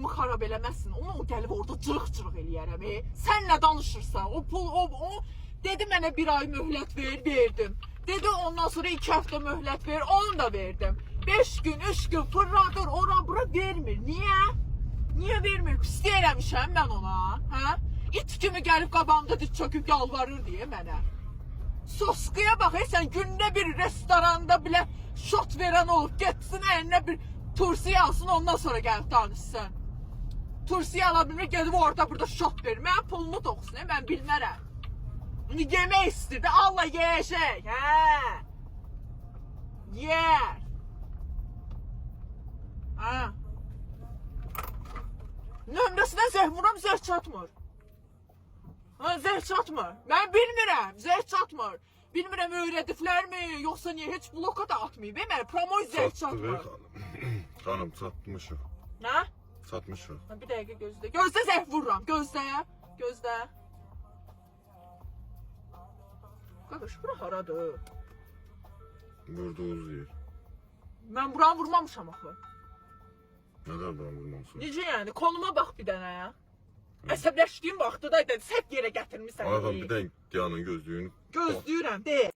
pulumu xarab eləməsin. Onu gəlib orada cırıq-cırıq eləyərəm. Sən nə danışırsan? O pul, o dedi mənə bir ay möhlət verdim. Dedi ondan sonra 2 həftə möhlət ver, onu da verdim. 5 gün, 3 gün fırladır, ora bura vermir. Niyə? Niyə vermir? Pis eləmişəm mən ona. Hə? İt kimi gəlib qabağımda diz çöküb yalvarır deyə mənə. Soskuya bax, sən gündə bir restoranda bilə şot verən olub, getsin əlinə bir tursiya alsın, ondan sonra gəlib danışsın. Tursiya ala bilmir, gedib orada burada şot verir. Mən pulunu toxusun, mən bilmərəm. Yemək istirdi, Allah yeyəcək, hə? Yer. Hə? Nömrəsindən zəh vuram, zəh çatmır. Ha, zəh çatmır. Mən bilmirəm, zəh çatmır. Bilmirəm öyrədiblərmi, yoxsa niyə heç bloka da atmayıb. Mənə promoy zəh çatmır. Xanım, çatmışıq. Nə? Çatmışıq. Bir dəqiqə gözlə. Gözlə zəh vururam, gözlə. Gözlə. Qardaş, bura haradır? Vurduğunuz yer. Mən buranı vurmamışam axı. Nələrdən vurmamışsın? Necə yəni? Koluma bax bir dənə ya. Əsəbləşdiyim vaxtı da səhv yerə gətirmisən. Ayağım bir dənə yanın gözlüyün. Gözləyirəm, deyil.